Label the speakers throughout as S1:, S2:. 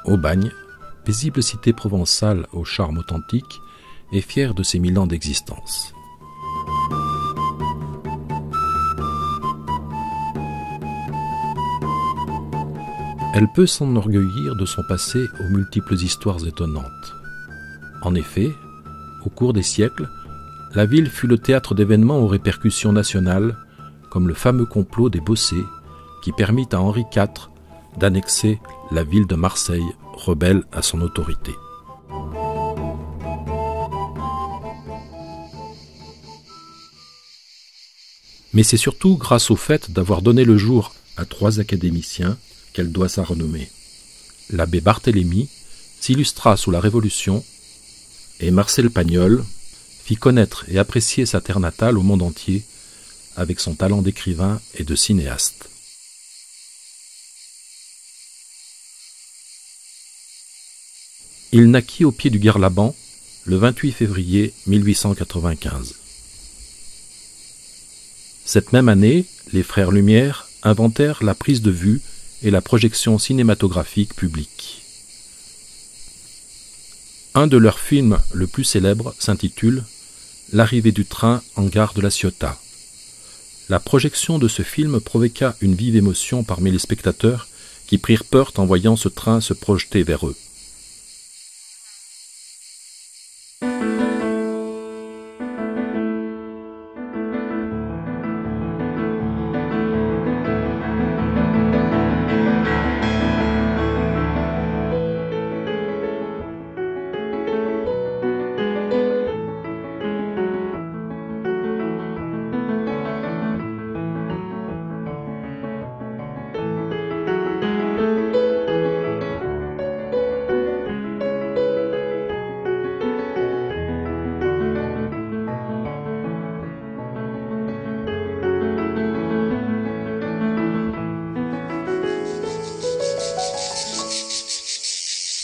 S1: Aubagne, paisible cité provençale au charme authentique, est fière de ses 1000 ans d'existence. Elle peut s'enorgueillir de son passé aux multiples histoires étonnantes. En effet, au cours des siècles, la ville fut le théâtre d'événements aux répercussions nationales, comme le fameux complot des Bossés, qui permit à Henri IV d'annexer la ville de Marseille, rebelle à son autorité. Mais c'est surtout grâce au fait d'avoir donné le jour à 3 académiciens qu'elle doit sa renommée. L'abbé Barthélemy s'illustra sous la Révolution et Marcel Pagnol fit connaître et apprécier sa terre natale au monde entier avec son talent d'écrivain et de cinéaste. Il naquit au pied du Guerlaban le 28 février 1895. Cette même année, les frères Lumière inventèrent la prise de vue et la projection cinématographique publique. Un de leurs films le plus célèbre s'intitule « L'arrivée du train en gare de La Ciotat ». La projection de ce film provoqua une vive émotion parmi les spectateurs qui prirent peur en voyant ce train se projeter vers eux.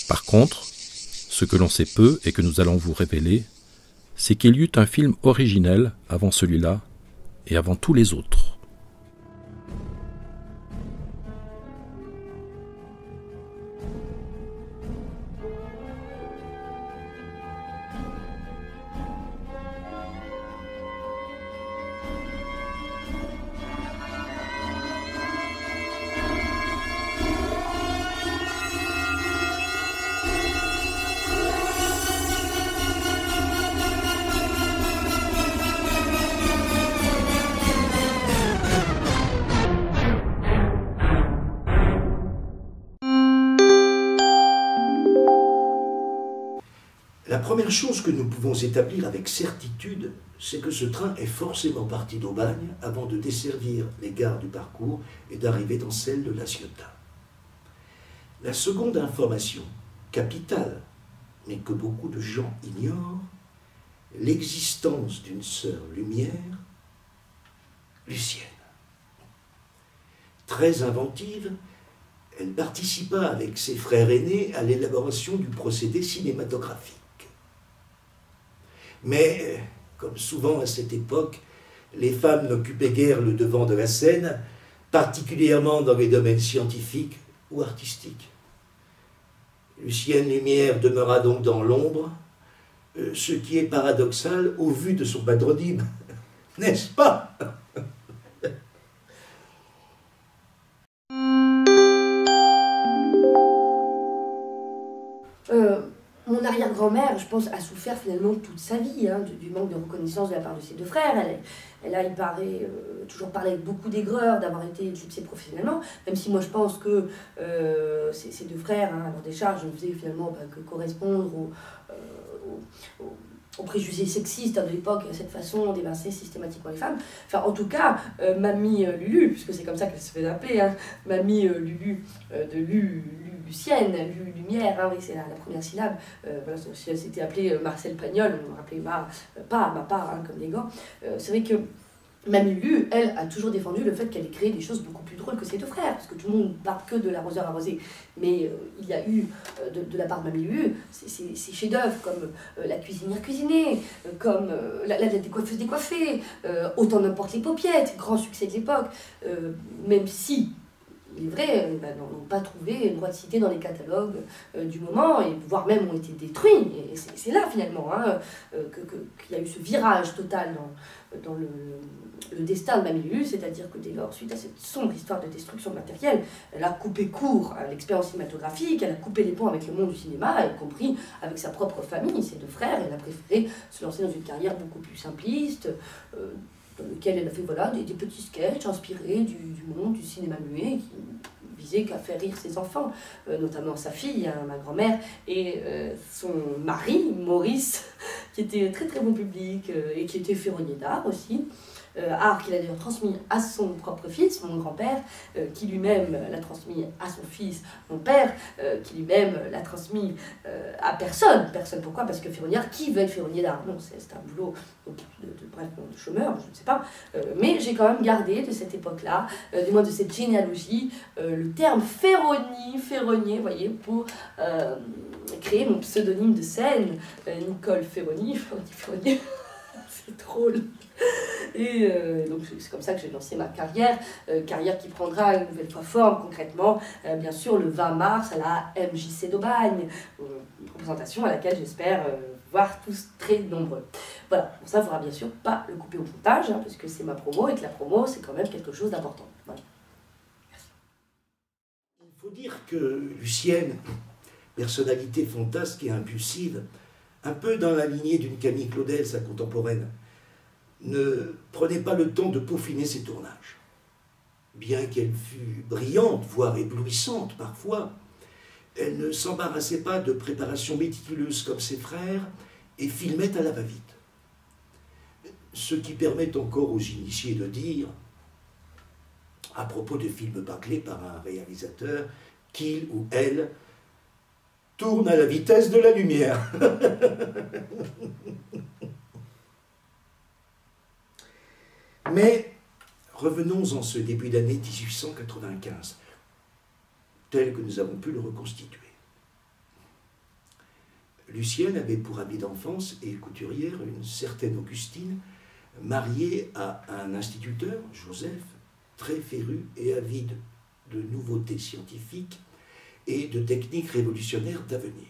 S1: Par contre, ce que l'on sait peu et que nous allons vous révéler, c'est qu'il y eut un film originel avant celui-là et avant tous les autres.
S2: La première chose que nous pouvons établir avec certitude, c'est que ce train est forcément parti d'Aubagne avant de desservir les gares du parcours et d'arriver dans celle de La Ciotat. La seconde information, capitale, mais que beaucoup de gens ignorent, l'existence d'une sœur Lumière, Lucienne. Très inventive, elle participa avec ses frères aînés à l'élaboration du procédé cinématographique. Mais, comme souvent à cette époque, les femmes n'occupaient guère le devant de la scène, particulièrement dans les domaines scientifiques ou artistiques. Lucienne Lumière demeura donc dans l'ombre, ce qui est paradoxal au vu de son patronyme, n'est-ce pas ?
S3: Mon arrière-grand-mère, je pense, a souffert finalement toute sa vie du manque de reconnaissance de la part de ses deux frères. Elle a, il paraît, toujours parlé avec beaucoup d'aigreur d'avoir été éclipsée professionnellement, même si moi je pense que ces deux frères, à leur décharge, ne faisaient finalement que correspondre aux préjugés sexistes de l'époque, cette façon d'évincer systématiquement les femmes. Enfin, en tout cas, Mamie Lulu, puisque c'est comme ça qu'elle se fait appeler, Mamie Lulu de Lucienne, Lumière, oui, c'est la première syllabe. Voilà, si elle s'était appelée Marcel Pagnol, on me rappelait ma part, comme des gants. C'est vrai que Mamie Lulu, elle, a toujours défendu le fait qu'elle ait créé des choses beaucoup plus drôles que ses deux frères, parce que tout le monde ne parle que de l'arroseur arrosé. Mais il y a eu, de la part de Mamie Lulu, ces chefs-d'œuvre comme La cuisinière cuisinée, comme la décoiffeuse décoiffée, Autant n'importe les paupiettes, grand succès de l'époque, même si il est vrai, n'ont pas trouvé une droit de cité dans les catalogues du moment, et voire même ont été détruits. Et c'est là, finalement, hein, qu'il y a eu ce virage total dans le destin de Mamie Lulu, c'est-à-dire que dès lors, suite à cette sombre histoire de destruction matérielle, elle a coupé court à l'expérience cinématographique, elle a coupé les ponts avec le monde du cinéma, y compris avec sa propre famille, ses 2 frères. Elle a préféré se lancer dans une carrière beaucoup plus simpliste, dans lequel elle a fait voilà, des petits sketchs inspirés du monde du cinéma muet, qui visait qu'à faire rire ses enfants, notamment sa fille, hein, ma grand-mère, et son mari, Maurice, qui était très très bon public et qui était ferronnier d'art aussi. Art qu'il a d'ailleurs transmis à son propre fils, mon grand-père, qui lui-même l'a transmis à son fils, mon père, qui lui-même l'a transmis à personne. Personne, pourquoi? Parce que ferronnière, qui veut être ferronnier d'art? Non, c'est un boulot de chômeur, je ne sais pas. Mais j'ai quand même gardé de cette époque-là, du moins de cette généalogie, le terme ferronnier, vous voyez, pour créer mon pseudonyme de scène, Nicole Ferronnier. C'est drôle. Et donc c'est comme ça que j'ai lancé ma carrière, carrière qui prendra une nouvelle fois forme concrètement, bien sûr le 20 mars à la MJC d'Aubagne, une représentation à laquelle j'espère voir tous très nombreux. Voilà, pour ça il ne faudra bien sûr pas le couper au montage, hein, parce que c'est ma promo et que la promo c'est quand même quelque chose d'important. Voilà. Merci.
S2: Il faut dire que Lucienne, personnalité fantasque et impulsive, un peu dans la lignée d'une Camille Claudel, sa contemporaine, ne prenait pas le temps de peaufiner ses tournages. Bien qu'elle fût brillante, voire éblouissante parfois, elle ne s'embarrassait pas de préparations méticuleuses comme ses frères et filmait à la va-vite. Ce qui permet encore aux initiés de dire, à propos de films bâclés par un réalisateur, qu'il ou elle tourne à la vitesse de la lumière. Mais revenons en ce début d'année 1895, tel que nous avons pu le reconstituer. Lucienne avait pour amie d'enfance et couturière une certaine Augustine, mariée à un instituteur, Joseph, très féru et avide de nouveautés scientifiques et de techniques révolutionnaires d'avenir.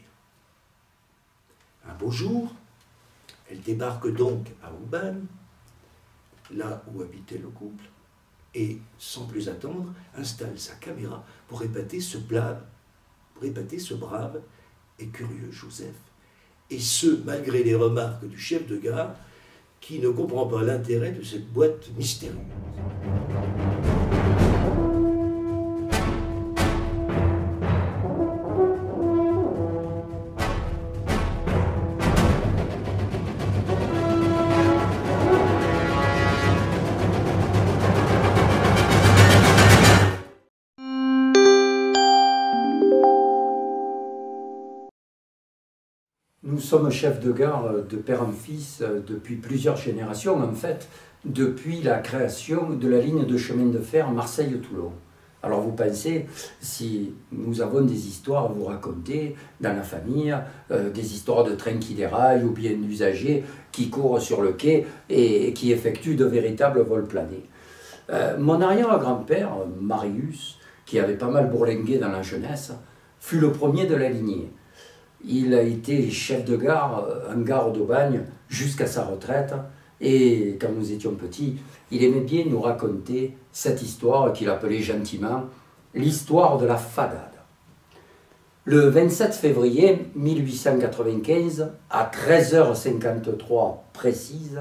S2: Un beau jour, elle débarque donc à Aubagne, là où habitait le couple, et, sans plus attendre, installe sa caméra pour épater ce brave et curieux Joseph, et ce, malgré les remarques du chef de gare, qui ne comprend pas l'intérêt de cette boîte mystérieuse.
S4: Nous sommes chefs de gare de père en fils depuis plusieurs générations, en fait, depuis la création de la ligne de chemin de fer Marseille-Toulon. Alors vous pensez, si nous avons des histoires à vous raconter dans la famille, des histoires de trains qui déraillent ou bien d'usagers qui courent sur le quai et qui effectuent de véritables vols planés. Mon arrière-grand-père, Marius, qui avait pas mal bourlingué dans la jeunesse, fut le premier de la lignée. Il a été chef de gare en gare d'Aubagne jusqu'à sa retraite. Et quand nous étions petits, il aimait bien nous raconter cette histoire qu'il appelait gentiment l'histoire de la fadade. Le 27 février 1895, à 13h53 précise,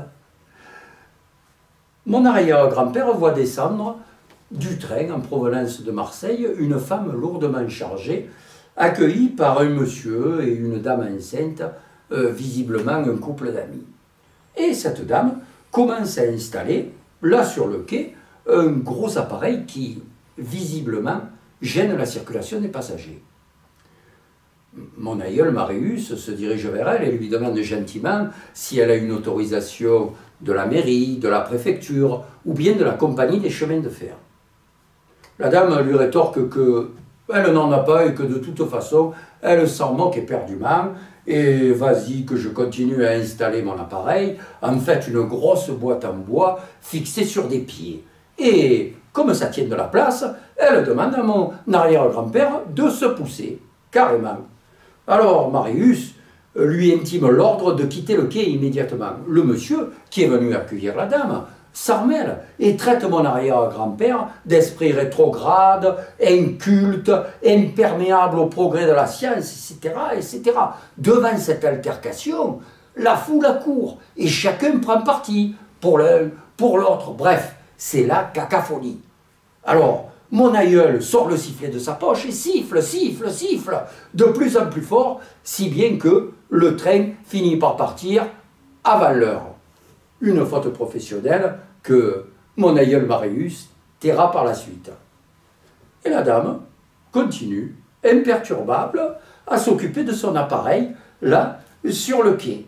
S4: mon arrière-grand-père voit descendre du train en provenance de Marseille une femme lourdement chargée, accueillie par un monsieur et une dame enceinte, visiblement un couple d'amis. Et cette dame commence à installer, là sur le quai, un gros appareil qui, visiblement, gêne la circulation des passagers. Mon aïeul Marius se dirige vers elle et lui demande gentiment si elle a une autorisation de la mairie, de la préfecture ou bien de la compagnie des chemins de fer. La dame lui rétorque que elle n'en a pas et que de toute façon, elle s'en moque éperdument. Et vas-y que je continue à installer mon appareil, en fait une grosse boîte en bois fixée sur des pieds. Et comme ça tient de la place, elle demande à mon arrière-grand-père de se pousser, carrément. Alors Marius lui intime l'ordre de quitter le quai immédiatement. Le monsieur, qui est venu accueillir la dame, s'en mêle et traite mon arrière-grand-père d'esprit rétrograde, inculte, imperméable au progrès de la science, etc., etc. Devant cette altercation, la foule accourt et chacun prend parti pour l'un, pour l'autre. Bref, c'est la cacophonie. Alors, mon aïeul sort le sifflet de sa poche et siffle, siffle, siffle, de plus en plus fort, si bien que le train finit par partir avant l'heure. Une faute professionnelle que mon aïeul Marius taira par la suite. Et la dame continue, imperturbable, à s'occuper de son appareil, là, sur le quai,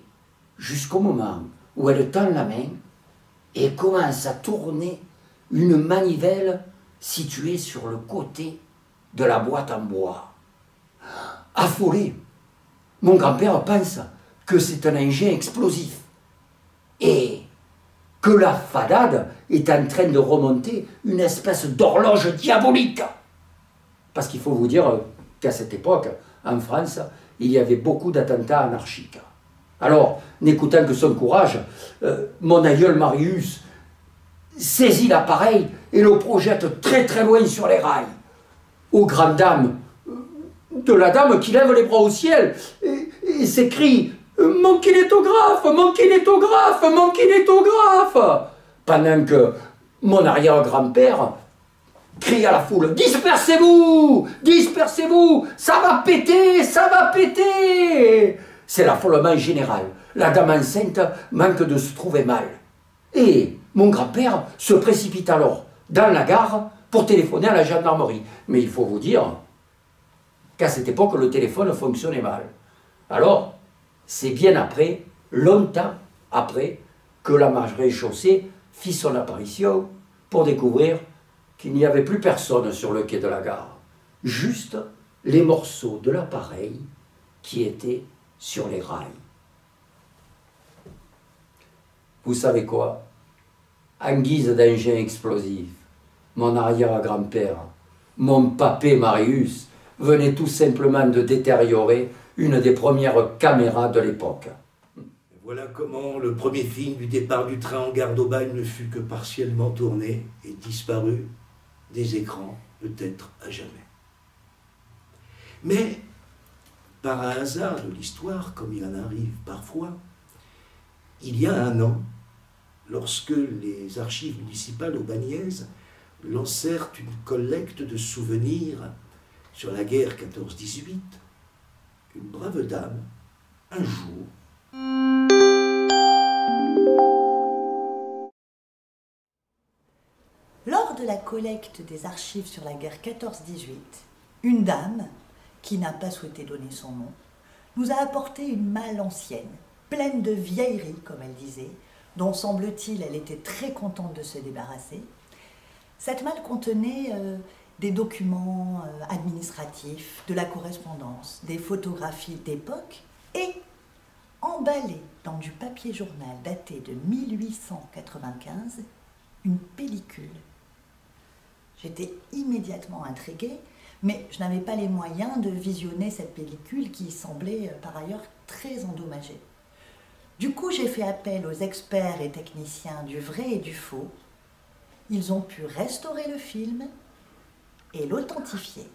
S4: jusqu'au moment où elle tend la main et commence à tourner une manivelle située sur le côté de la boîte en bois. Affolé, mon grand-père pense que c'est un engin explosif et que la fadade est en train de remonter une espèce d'horloge diabolique. Parce qu'il faut vous dire qu'à cette époque, en France, il y avait beaucoup d'attentats anarchiques. Alors, n'écoutant que son courage, mon aïeul Marius saisit l'appareil et le projette très très loin sur les rails, aux grandes dames de la dame qui lève les bras au ciel et s'écrie « Mon kinétographe, mon kinétographe, mon kinétographe !» pendant que mon arrière-grand-père crie à la foule « Dispersez-vous, dispersez-vous, ça va péter, ça va péter !» C'est l'affolement général. La dame enceinte manque de se trouver mal. Et mon grand-père se précipite alors dans la gare pour téléphoner à la gendarmerie. Mais il faut vous dire qu'à cette époque, le téléphone fonctionnait mal. Alors, c'est bien après, longtemps après, que la maréchaussée fit son apparition pour découvrir qu'il n'y avait plus personne sur le quai de la gare. Juste les morceaux de l'appareil qui étaient sur les rails. Vous savez quoi? En guise d'engin explosif, mon arrière-grand-père, mon papé Marius, venait tout simplement de détériorer une des premières caméras de l'époque.
S2: Voilà comment le premier film du départ du train en gare d'Aubagne ne fut que partiellement tourné et disparu des écrans, peut-être à jamais. Mais, par un hasard de l'histoire, comme il en arrive parfois, il y a un an, lorsque les archives municipales aubagnaises lancèrent une collecte de souvenirs sur la guerre 14-18, une brave dame, un jour,
S5: lors de la collecte des archives sur la guerre 14-18, une dame, qui n'a pas souhaité donner son nom, nous a apporté une malle ancienne, pleine de vieilleries, comme elle disait, dont semble-t-il elle était très contente de se débarrasser. Cette malle contenait des documents administratifs, de la correspondance, des photographies d'époque et, emballée dans du papier journal daté de 1895, une pellicule. J'étais immédiatement intriguée, mais je n'avais pas les moyens de visionner cette pellicule qui semblait par ailleurs très endommagée. Du coup, j'ai fait appel aux experts et techniciens du vrai et du faux. Ils ont pu restaurer le film et l'authentifier.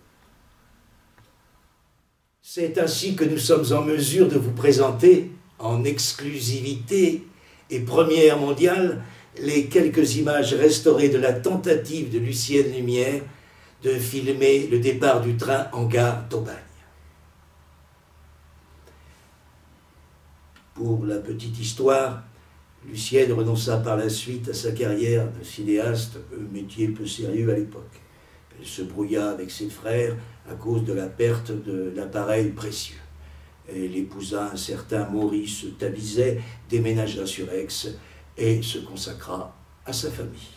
S2: C'est ainsi que nous sommes en mesure de vous présenter, en exclusivité et première mondiale, les quelques images restaurées de la tentative de Lucienne Lumière de filmer le départ du train en gare d'Aubagne. Pour la petite histoire, Lucienne renonça par la suite à sa carrière de cinéaste, métier peu sérieux à l'époque. Elle se brouilla avec ses frères à cause de la perte de l'appareil précieux. Elle épousa un certain Maurice Tabizet, déménagea sur Aix et se consacra à sa famille.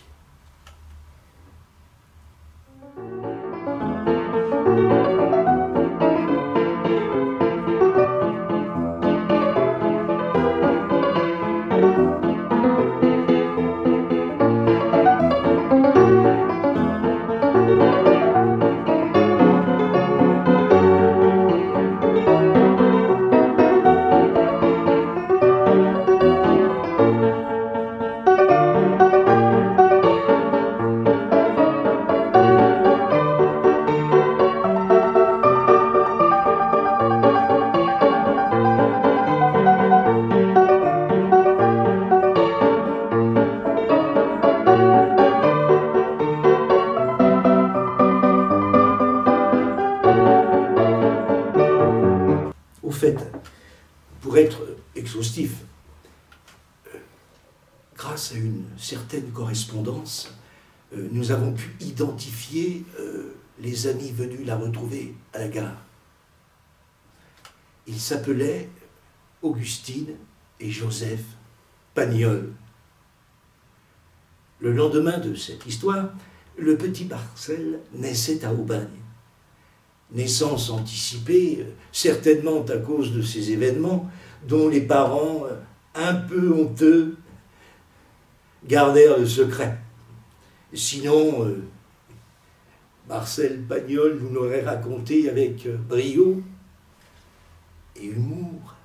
S2: être exhaustif, grâce à une certaine correspondance, nous avons pu identifier les amis venus la retrouver à la gare. Ils s'appelaient Augustine et Joseph Pagnol. Le lendemain de cette histoire, le petit Marcel naissait à Aubagne. Naissance anticipée, certainement à cause de ces événements dont les parents, un peu honteux, gardèrent le secret. Sinon, Marcel Pagnol nous l'aurait raconté avec brio et humour.